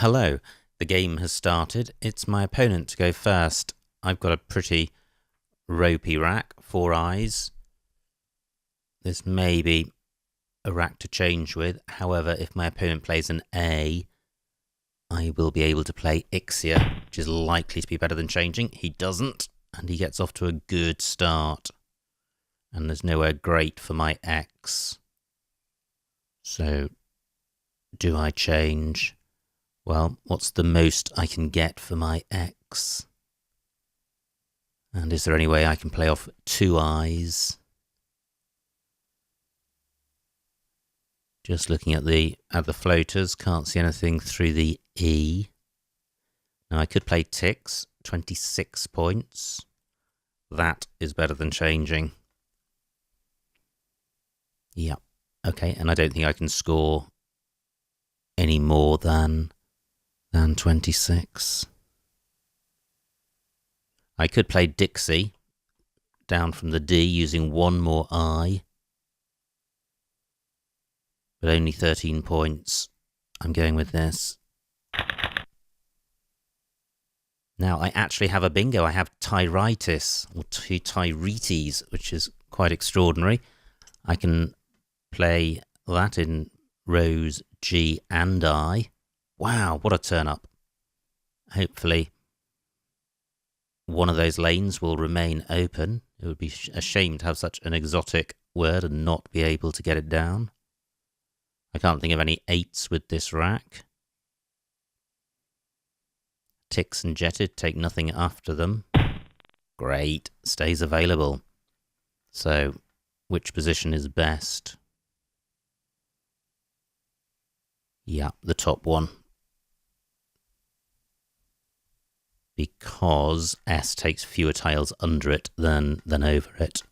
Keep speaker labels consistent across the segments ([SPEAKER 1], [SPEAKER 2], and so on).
[SPEAKER 1] Hello, the game has started. It's my opponent to go first. I've got a pretty ropey rack, 4 eyes. This may be a rack to change with. However, if my opponent plays an A, I will be able to play ophiura, which is likely to be better than changing. He doesn't, and he gets off to a good start. And there's nowhere great for my X. So, do I change? Well, what's the most I can get for my X? And is there any way I can play off 2 eyes? Just looking at the floaters, can't see anything through the E. Now I could play ticks, 26 points. That is better than changing. Yep. Okay, and I don't think I can score any more than 26. I could play Dixie down from the D using 1 more eye, but only 13 points. I'm going with this. Now I actually have a bingo. I have Tyritis, or Tyretes, which is quite extraordinary. I can play that in rows G and I. Wow, what a turn up. Hopefully one of those lanes will remain open. It would be a shame to have such an exotic word and not be able to get it down. I can't think of any 8s with this rack. Ticks and jetted, take nothing after them. Great, stays available. So, which position is best? Yeah, the top one. Because S takes fewer tiles under it than over it.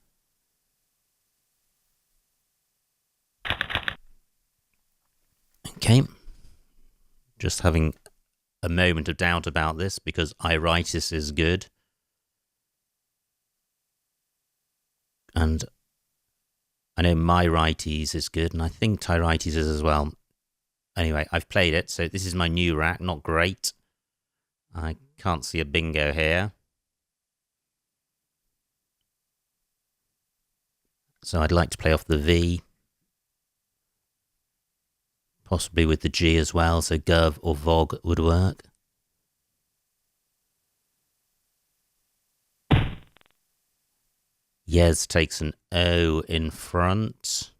[SPEAKER 1] Okay. Just having a moment of doubt about this because Iritis is good. And I know Myrites is good, and I think Tyrites is as well. Anyway, I've played it, so this is my new rack. Not great. I can't see a bingo here. So I'd like to play off the V. Possibly with the G as well, so Gov or Vog would work. Yes takes an O in front.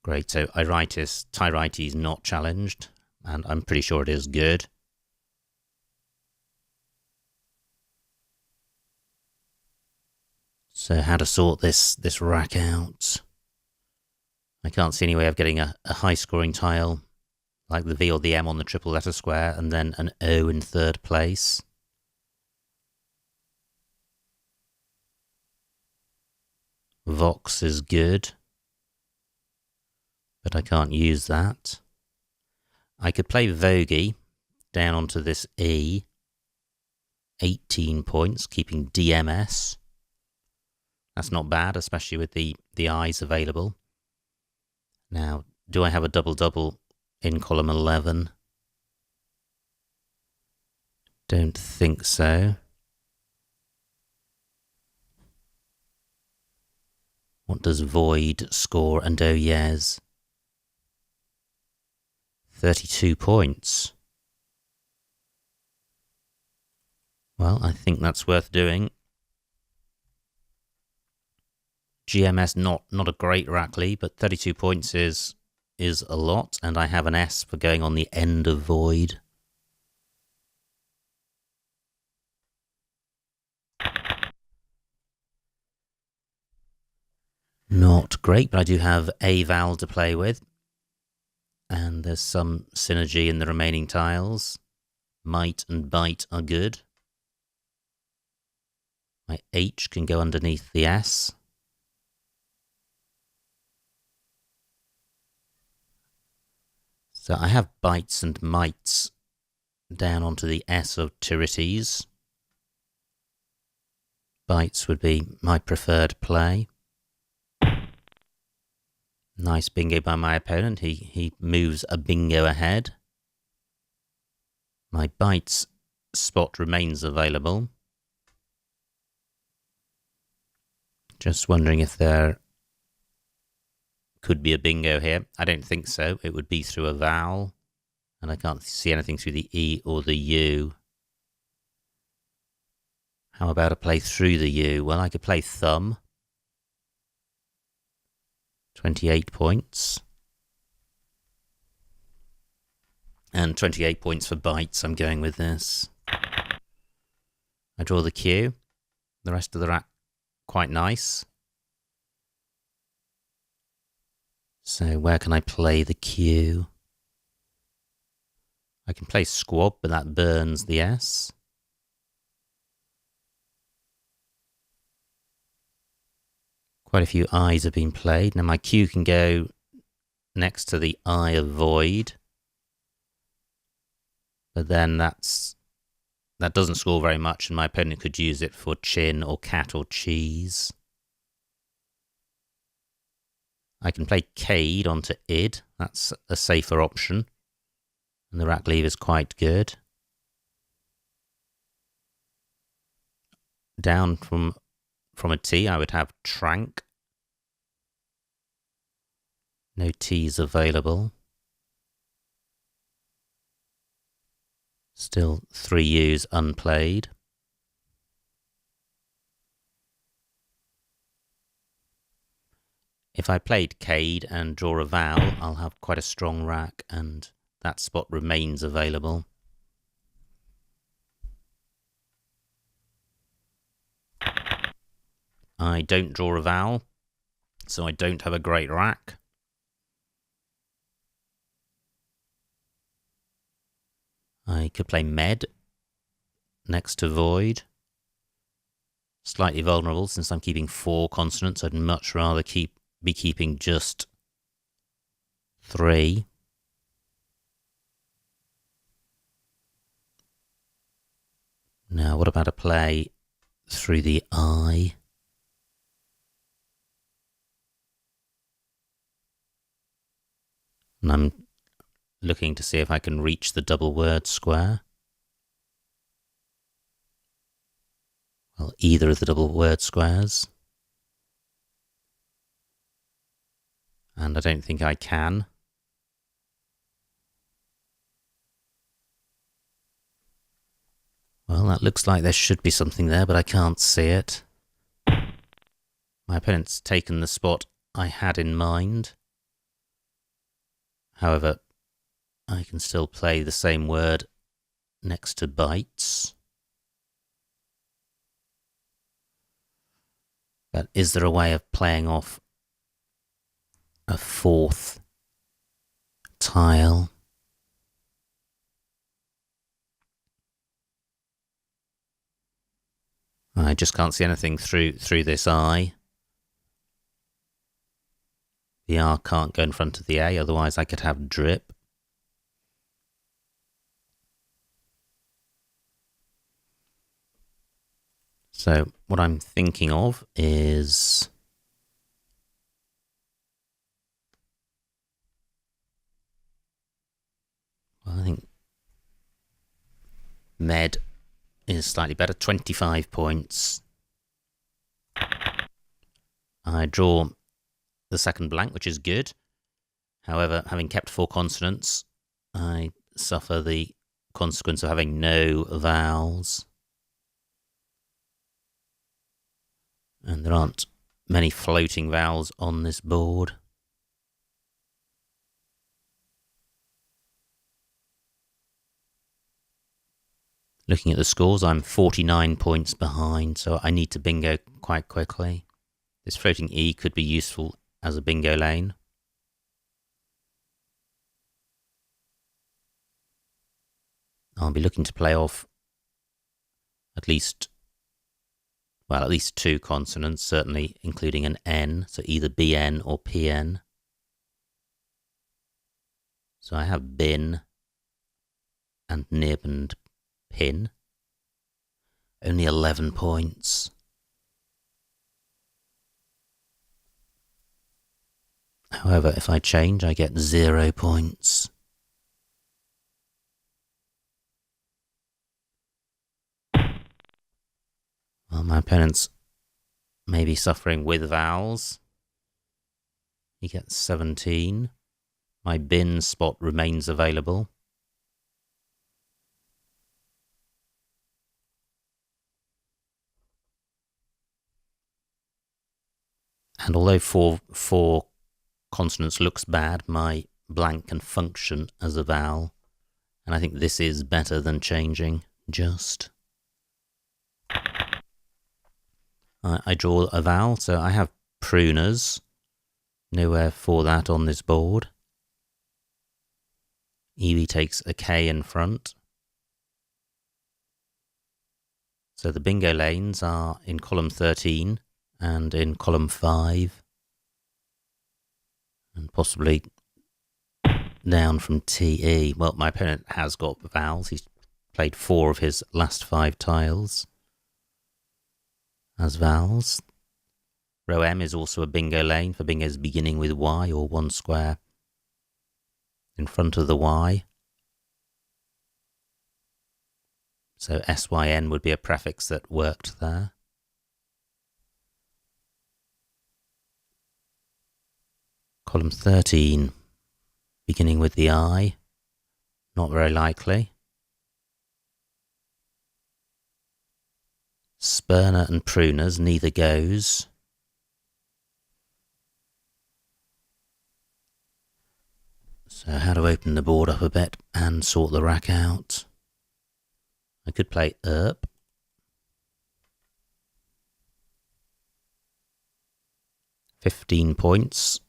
[SPEAKER 1] Great, so Tyrites not challenged, and I'm pretty sure it is good. So how to sort this rack out? I can't see any way of getting a high-scoring tile, like the V or the M on the triple letter square, and then an O in third place. Vox is good, but I can't use that. I could play Vogie down onto this E. 18 points, keeping DMS. That's not bad, especially with the eyes available. Now, do I have a double-double in column 11? Don't think so. What does Void score? And oh yes. 32 points. Well, I think that's worth doing. GMS not a great rackly, but 32 points is a lot, and I have an S for going on the end of Void. Not great, but I do have a vowel to play with, and there's some synergy in the remaining tiles. Might and bite are good. My H can go underneath the S. So I have bites and mites down onto the S of Tyrites. Bites would be my preferred play. Nice bingo by my opponent. He moves a bingo ahead. My bites spot remains available. Just wondering if there could be a bingo here. I don't think so. It would be through a vowel. And I can't see anything through the E or the U. How about a play through the U? Well, I could play thumb. 28 points. And 28 points for bites. I'm going with this. I draw the Q. The rest of the rack quite nice. So where can I play the Q? I can play squab, but that burns the S. Quite a few I's have been played. Now my Q can go next to the I of void. But then that doesn't score very much, and my opponent could use it for chin or cat or cheese. I can play Cade onto id. That's a safer option. And the rack leave is quite good. Down from a T, I would have Trank. No T's available. Still 3 U's unplayed. If I played Cade and draw a vowel, I'll have quite a strong rack, and that spot remains available. I don't draw a vowel, so I don't have a great rack. I could play med next to void. Slightly vulnerable since I'm keeping 4 consonants. I'd much rather be keeping just 3. Now, what about a play through the I? And I'm looking to see if I can reach the double word square. Well, either of the double word squares. And I don't think I can. Well, that looks like there should be something there, but I can't see it. My opponent's taken the spot I had in mind. However, I can still play the same word next to bites. But is there a way of playing off a 4th tile? I just can't see anything through this I. The R can't go in front of the A, otherwise I could have drip. So what I'm thinking of is I think med is slightly better, 25 points. I draw the second blank, which is good. However, having kept 4 consonants, I suffer the consequence of having no vowels. And there aren't many floating vowels on this board. Looking at the scores, I'm 49 points behind, so I need to bingo quite quickly. This floating E could be useful as a bingo lane. I'll be looking to play off at least 2 consonants, certainly including an N, so either BN or PN. So I have bin and nib and pin. Only 11 points. However, if I change, I get 0 points. Well, my opponent's maybe suffering with vowels. He gets 17. My bin spot remains available. And although four consonants looks bad, my blank can function as a vowel. And I think this is better than changing just. I draw a vowel, so I have pruners. Nowhere for that on this board. Evie takes a K in front. So the bingo lanes are in column 13 and in column 5. And possibly down from TE. Well, my opponent has got vowels. He's played 4 of his last 5 tiles as vowels. Row M is also a bingo lane for bingos beginning with Y or 1 square in front of the Y. So SYN would be a prefix that worked there. Column 13, beginning with the I, not very likely. Spurner and pruners, neither goes. So how to open the board up a bit and sort the rack out. I could play ERP. £15.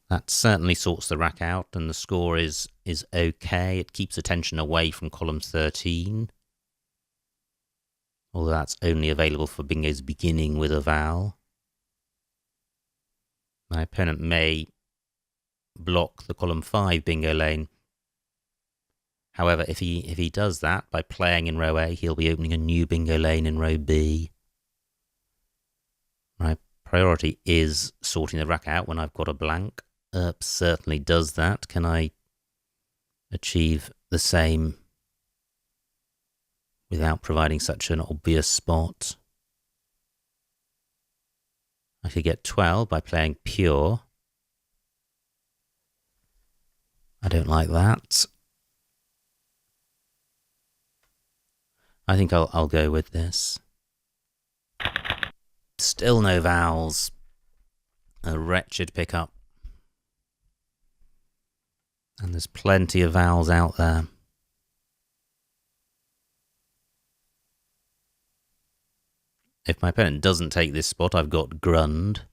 [SPEAKER 1] That certainly sorts the rack out, and the score is okay. It keeps attention away from column 13. Although that's only available for bingos beginning with a vowel. My opponent may block the column 5 bingo lane. However, if he does that by playing in row A, he'll be opening a new bingo lane in row B. My priority is sorting the rack out when I've got a blank. ERP certainly does that. Can I achieve the same without providing such an obvious spot? I could get 12 by playing pure. I don't like that. I think I'll go with this. Still no vowels. A wretched pickup. And there's plenty of vowels out there. If my opponent doesn't take this spot, I've got grund.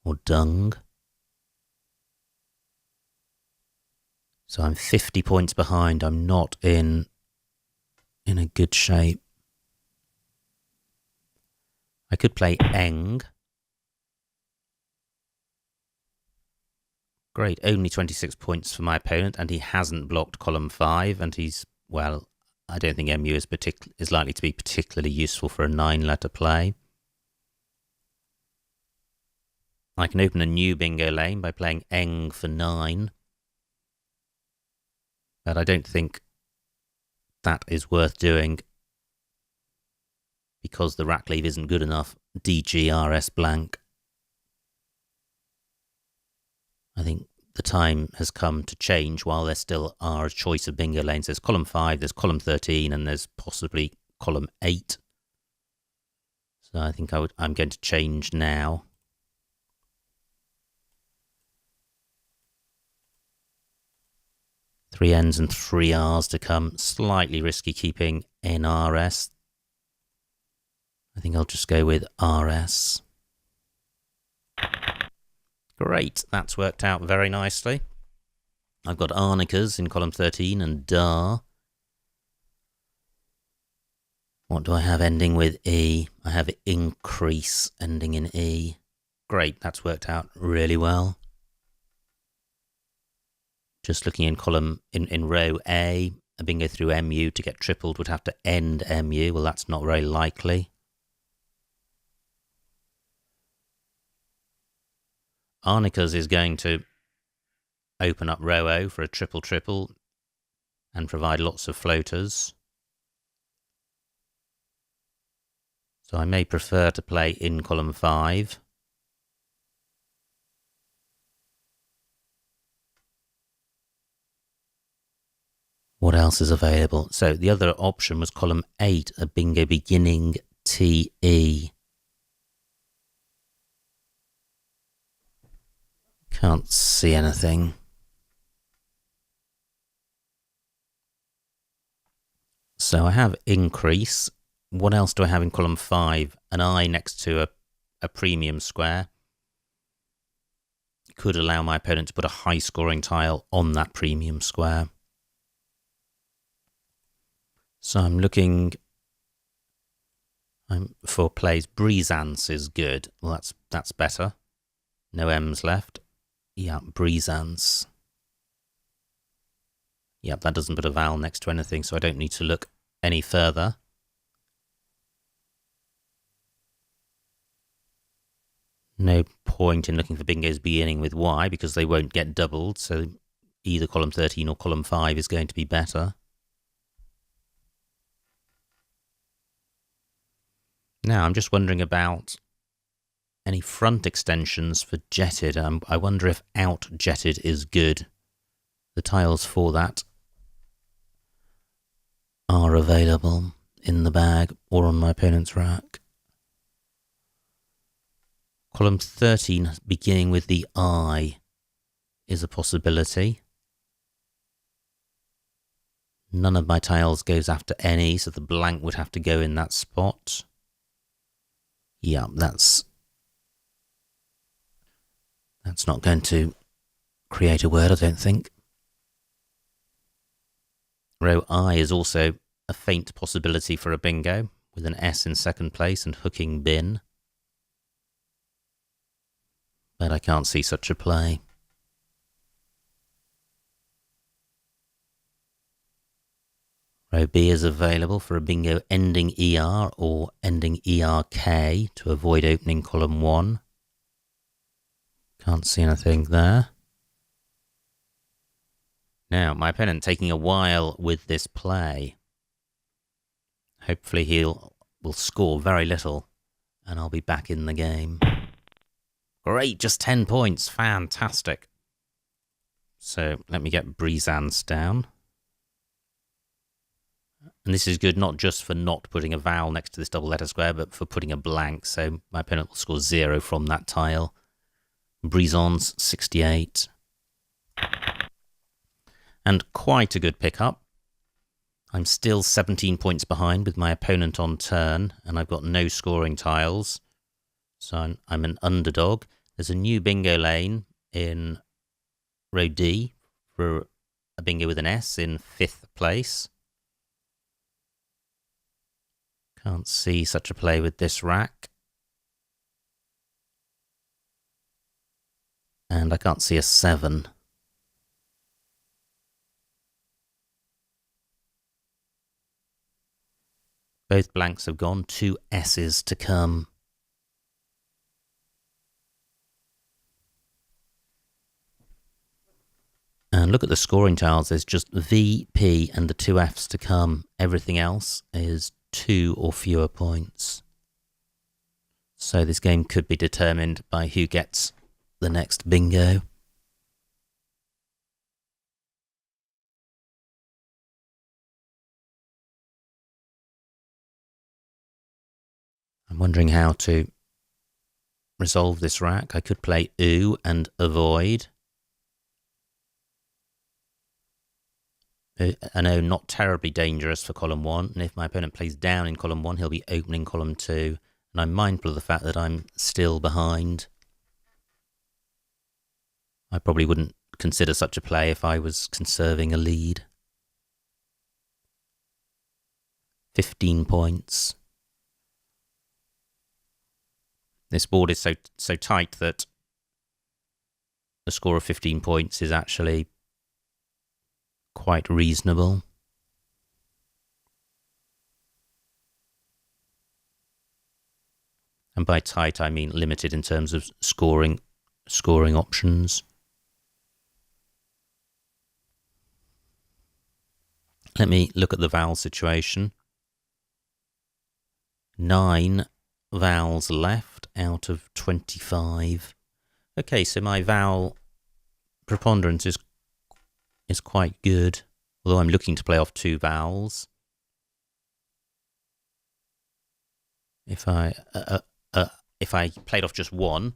[SPEAKER 1] Or dung. So I'm 50 points behind. I'm not in a good shape. I could play eng. Great, only 26 points for my opponent, and he hasn't blocked column 5, and he's, well, I don't think MU is likely to be particularly useful for a 9-letter play. I can open a new bingo lane by playing eng for 9. But I don't think that is worth doing because the rack leave isn't good enough. DGRS blank. I think the time has come to change while there still are a choice of bingo lanes. There's column 5, there's column 13, and there's possibly column 8. So I think I'm going to change now. Three N's and 3 R's to come. Slightly risky keeping NRS. I think I'll just go with RS. Great, that's worked out very nicely. I've got arnicas in column 13 and dar. What do I have ending with E? I have increase ending in E. Great, that's worked out really well. Just looking in column, in row A bingo through MU to get tripled would have to end MU. Well, that's not very likely. Arnica's is going to open up row O for a triple-triple and provide lots of floaters. So I may prefer to play in column 5. What else is available? So the other option was column 8, a bingo beginning TE. Can't see anything. So I have increase. What else do I have in column 5? An I next to a premium square. Could allow my opponent to put a high scoring tile on that premium square. So I'm looking for plays. Brisance is good. Well, that's better. No M's left. Yeah, Brisance. Yep, that doesn't put a vowel next to anything, so I don't need to look any further. No point in looking for bingos beginning with Y because they won't get doubled, so either column 13 or column 5 is going to be better. Now, I'm just wondering about any front extensions for jetted. I wonder if out jetted is good. The tiles for that are available in the bag or on my opponent's rack. Column 13 beginning with the I is a possibility. None of my tiles goes after any, so the blank would have to go in that spot. Yeah, that's not going to create a word, I don't think. Row I is also a faint possibility for a bingo, with an S in second place and hooking bin. But I can't see such a play. Row B is available for a bingo ending ER or ending ERK to avoid opening column 1. Can't see anything there. Now, my opponent taking a while with this play. Hopefully will score very little and I'll be back in the game. Great, just 10 points. Fantastic. So let me get Brisance down. And this is good not just for not putting a vowel next to this double letter square, but for putting a blank. So my opponent will score 0 from that tile. Brisance, 68. And quite a good pickup. I'm still 17 points behind with my opponent on turn, and I've got no scoring tiles. So I'm an underdog. There's a new bingo lane in row D for a bingo with an S in 5th place. Can't see such a play with this rack. And I can't see a 7. Both blanks have gone, 2 S's to come. And look at the scoring tiles, there's just V, P and the 2 F's to come. Everything else is 2 or fewer points. So this game could be determined by who gets the next bingo. I'm wondering how to resolve this rack. I could play OO and avoid. An O not terribly dangerous for column 1, and if my opponent plays down in column 1, he'll be opening column 2, and I'm mindful of the fact that I'm still behind. I probably wouldn't consider such a play if I was conserving a lead. 15 points. This board is so tight that the score of 15 points is actually quite reasonable. And by tight, I mean limited in terms of scoring scoring options. Let me look at the vowel situation. 9 vowels left out of 25. Okay, so my vowel preponderance is quite good, although I'm looking to play off 2 vowels. If I played off just one,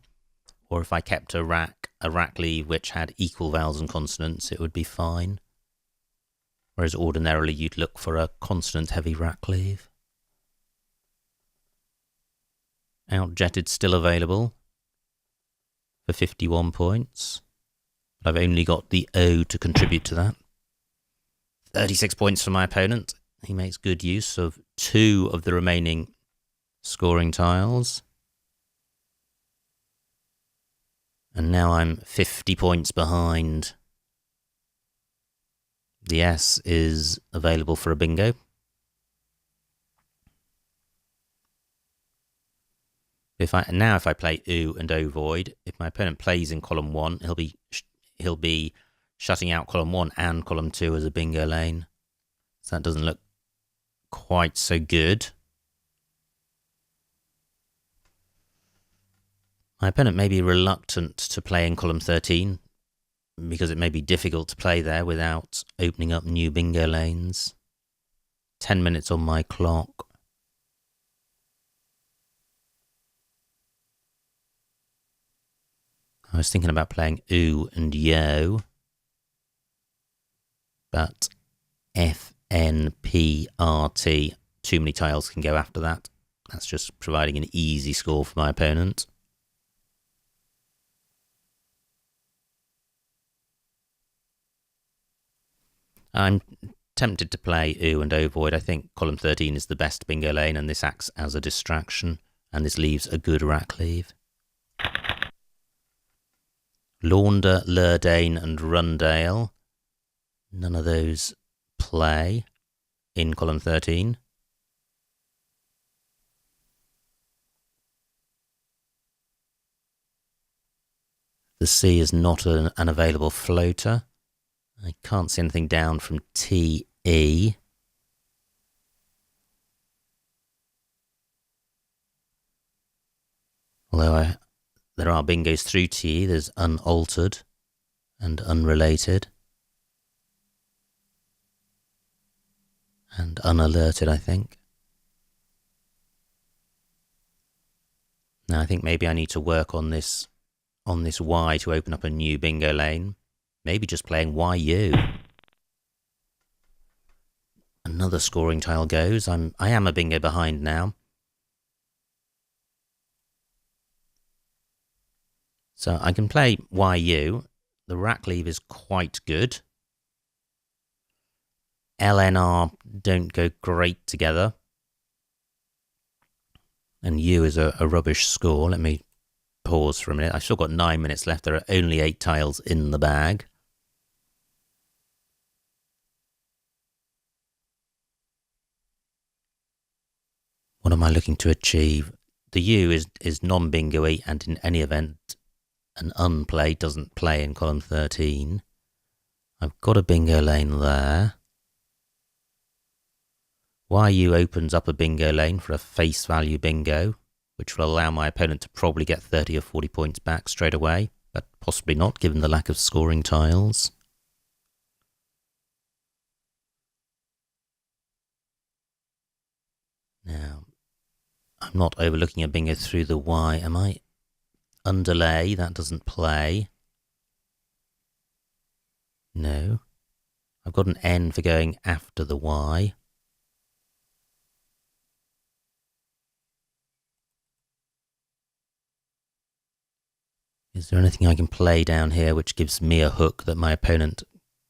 [SPEAKER 1] or if I kept a rack leave which had equal vowels and consonants, it would be fine. Whereas ordinarily you'd look for a consonant-heavy rack leave. Outjetted still available for 51 points. But I've only got the O to contribute to that. 36 points for my opponent. He makes good use of 2 of the remaining scoring tiles. And now I'm 50 points behind. The S is available for a bingo. If I play oo and o void, if my opponent plays in column 1, he'll be shutting out column 1 and column 2 as a bingo lane. So that doesn't look quite so good. My opponent may be reluctant to play in column 13 because it may be difficult to play there without opening up new bingo lanes. 10 minutes on my clock. I was thinking about playing oo and yo, but F, N, P, R, T, too many tiles can go after that. That's just providing an easy score for my opponent. I'm tempted to play oo and o void. I think column 13 is the best bingo lane, and this acts as a distraction, and this leaves a good rack leave. Launder, Lurdane and Rundale. None of those play in column 13. The C is not an available floater. I can't see anything down from TE. Although there are bingos through TE, there's unaltered and unrelated. And unalerted, I think. Now I think maybe I need to work on this Y to open up a new bingo lane. Maybe just playing YU. Another scoring tile goes. I am a bingo behind now. So I can play YU. The rack leave is quite good. LNR don't go great together. And U is a rubbish score. Let me pause for a minute. I've still got 9 minutes left. There are only 8 tiles in the bag. What am I looking to achieve? The U is non-bingo-y, and in any event, an unplay doesn't play in column 13. I've got a bingo lane there. YU opens up a bingo lane for a face value bingo, which will allow my opponent to probably get 30 or 40 points back straight away, but possibly not given the lack of scoring tiles. Now, I'm not overlooking a bingo through the Y, am I? Underlay, that doesn't play. No. I've got an N for going after the Y. Is there anything I can play down here which gives me a hook that my opponent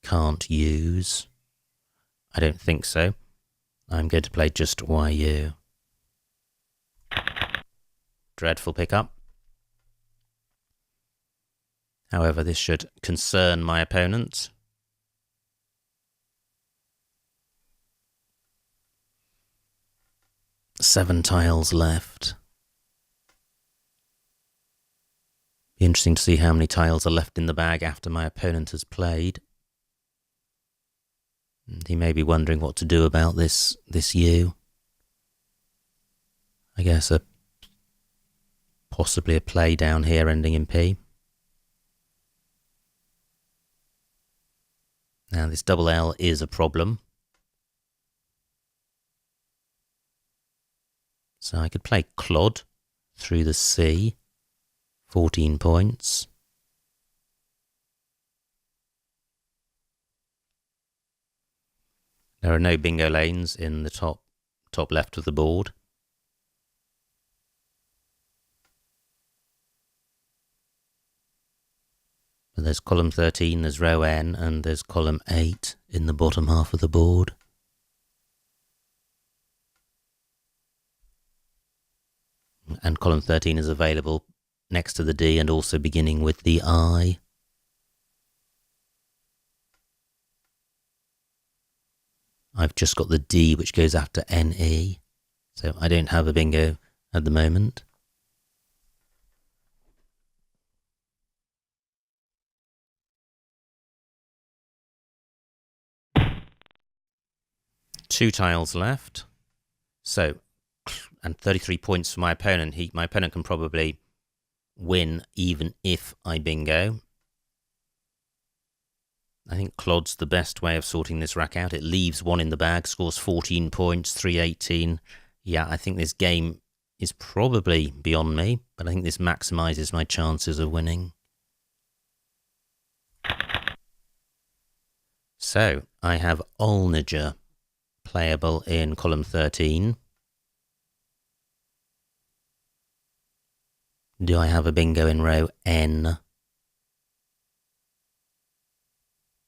[SPEAKER 1] can't use? I don't think so. I'm going to play just YU. Dreadful pickup. However, this should concern my opponent. Seven tiles left. Be interesting to see how many tiles are left in the bag after my opponent has played. And he may be wondering what to do about this U. I guess possibly a play down here ending in P. Now this double L is a problem. So I could play Clod through the C, 14 points. There are no bingo lanes in the top left of the board. But there's column 13, there's row N, and there's column 8 in the bottom half of the board. And column 13 is available next to the D and also beginning with the I. I've just got the D which goes after NE, so I don't have a bingo at the moment. Two tiles left. So, and 33 points for my opponent. My opponent can probably win even if I bingo. I think Clod's the best way of sorting this rack out. It leaves one in the bag, scores 14 points, 318. Yeah, I think this game is probably beyond me, but I think this maximises my chances of winning. So, I have Olniger playable in column 13. Do I have a bingo in row N?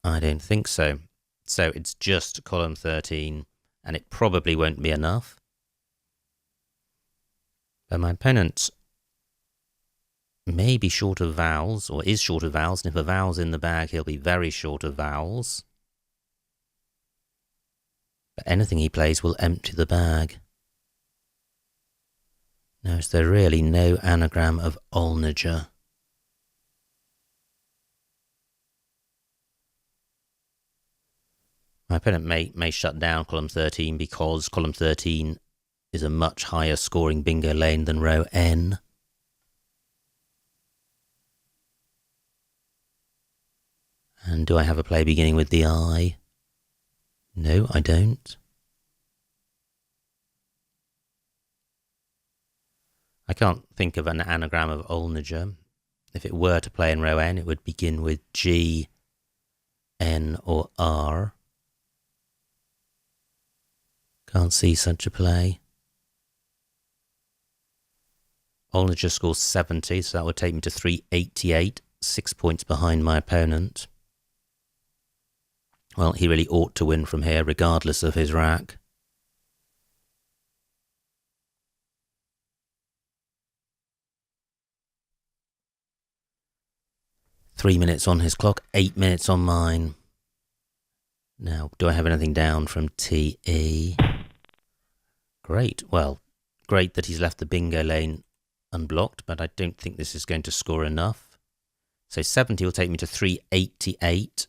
[SPEAKER 1] I don't think so. So it's just column 13, and it probably won't be enough. But my opponent may be short of vowels, or is short of vowels, and if a vowel's in the bag, he'll be very short of vowels. But anything he plays will empty the bag. Now, is there really no anagram of Olniger? My opponent may shut down column 13 because column 13 is a much higher scoring bingo lane than row N. And do I have a play beginning with the I? No, I don't. I can't think of an anagram of Olniger. If it were to play in row N, it would begin with G, N, or R. Can't see such a play. Olniger scores 70, so that would take me to 388, 6 points behind my opponent. Well, he really ought to win from here, regardless of his rack. Three minutes on his clock, 8 minutes on mine. Now, do I have anything down from TE? Great. Well, great that he's left the bingo lane unblocked, but I don't think this is going to score enough. So 70 will take me to 388.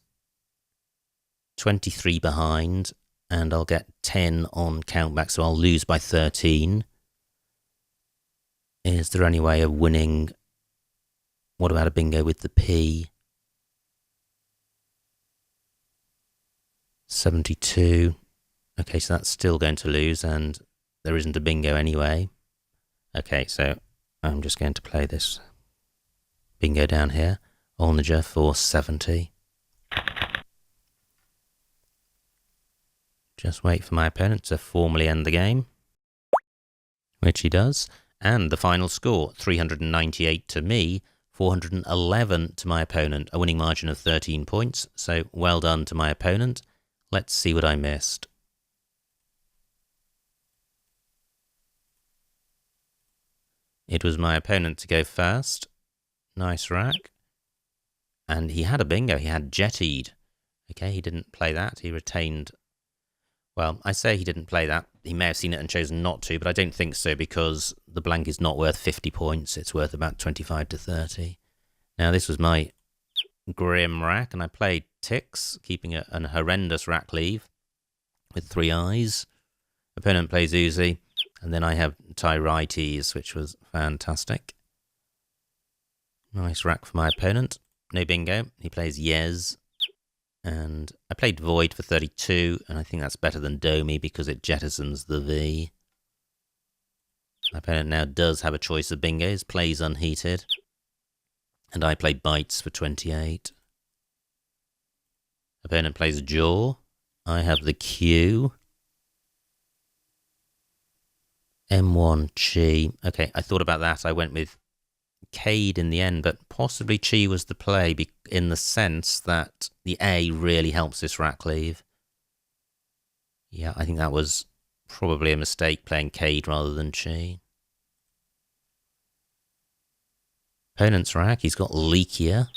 [SPEAKER 1] 23 behind, and I'll get 10 on countback, so I'll lose by 13. Is there any way of winning? What about a bingo with the P? 72. Okay, so that's still going to lose, and there isn't a bingo anyway. Okay, so I'm just going to play this bingo down here. Olniger for 70. Just wait for my opponent to formally end the game, which he does. And the final score, 398 to me, 411 to my opponent, a winning margin of 13 points. So well done to my opponent. Let's see what I missed. It was my opponent to go first. Nice rack. And he had a bingo. He had jettied. Okay, he didn't play that. He retained. Well, I say he didn't play that. He may have seen it and chosen not to, but I don't think so because the blank is not worth 50 points. It's worth about 25 to 30. Now, this was my grim rack, and I played Ticks, keeping an horrendous rack leave with 3 eyes. Opponent plays Uzi, and then I have Tyrites, which was fantastic. Nice rack for my opponent. No bingo. He plays Yez. And I played Void for 32, and I think that's better than Domi because it jettisons the V. My opponent now does have a choice of bingos, plays Unheated. And I play Bites for 28. Opponent plays Jaw. I have the Q. M1 Chi. Okay, I thought about that. I went with Cade in the end, but possibly Chi was the play in the sense that the A really helps this rack leave. Yeah, I think that was probably a mistake playing Cade rather than Chi. Opponent's rack, he's got Leakier.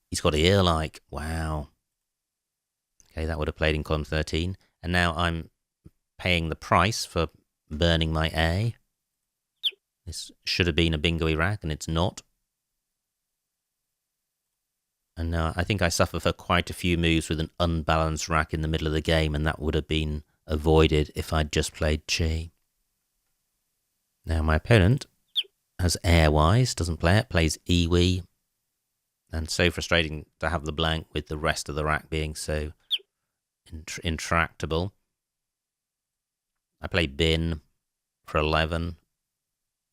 [SPEAKER 1] He's got Ear-like. Wow. Okay, that would have played in column 13. And now I'm paying the price for burning my A. This should have been a bingo-y rack, and it's not. And now I think I suffer for quite a few moves with an unbalanced rack in the middle of the game, and that would have been avoided if I'd just played Chi. Now my opponent has Airwise, doesn't play it, plays Iwi. And so frustrating to have the blank with the rest of the rack being so intractable. I play Bin for 11.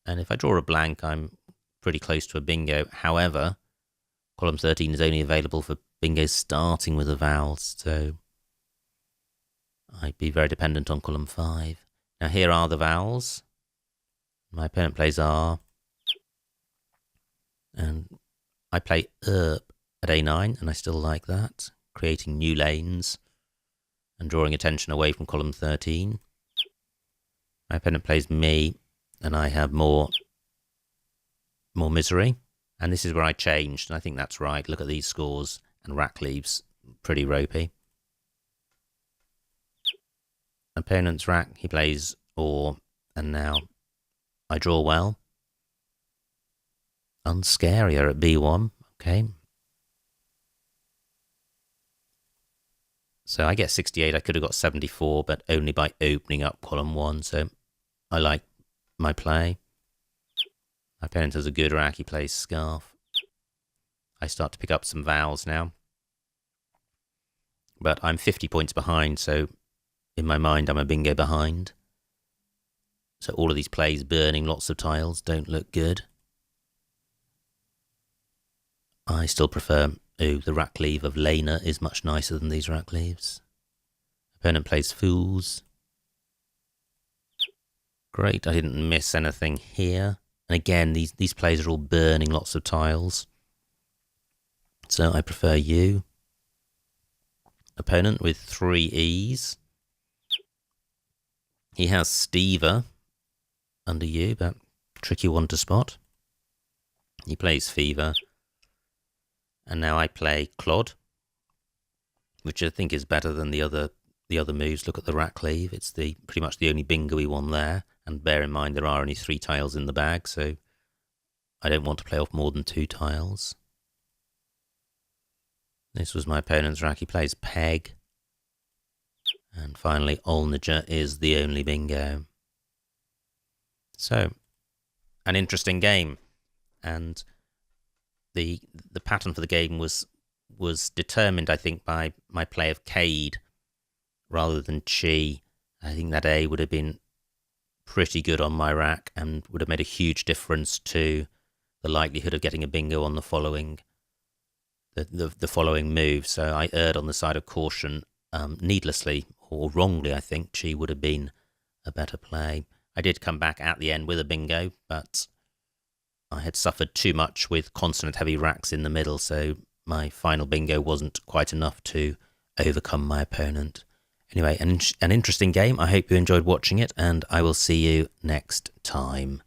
[SPEAKER 1] And if I draw a blank, I'm pretty close to a bingo. However, column 13 is only available for bingos starting with a vowel, so I'd be very dependent on column 5. Now here are the vowels. My opponent plays R. And I play at A9, and I still like that, creating new lanes and drawing attention away from column 13. My opponent plays me, and I have more misery. And this is where I changed, and I think that's right. Look at these scores, and rack leaves pretty ropey. Opponent's rack, he plays Or, and now I draw well. Unscarier at B1, okay. So I get 68, I could have got 74, but only by opening up column 1, so I like my play. My opponent has a good rack, he plays Scarf. I start to pick up some vowels now. But I'm 50 points behind, so in my mind I'm a bingo behind. So all of these plays burning lots of tiles don't look good. I still prefer, the rack leave of Lena is much nicer than these rack leaves. Opponent plays Fools. Great, I didn't miss anything here. And again, these plays are all burning lots of tiles. So I prefer you. Opponent with 3 E's. He has Stever under you, but tricky one to spot. He plays Fever. And now I play Clod, which I think is better than the other moves. Look at the rack leave. It's pretty much the only bingo-y one there. And bear in mind there are only 3 tiles in the bag, so I don't want to play off more than 2 tiles. This was my opponent's rack. He plays Peg. And finally, Olnager is the only bingo. So, an interesting game. And the pattern for the game was determined, I think, by my play of Cade rather than Chi. I think that A would have been pretty good on my rack and would have made a huge difference to the likelihood of getting a bingo on the following move. So I erred on the side of caution, needlessly or wrongly. I think Chi would have been a better play. I did come back at the end with a bingo, but I had suffered too much with consonant-heavy racks in the middle, so my final bingo wasn't quite enough to overcome my opponent. Anyway, an interesting game. I hope you enjoyed watching it, and I will see you next time.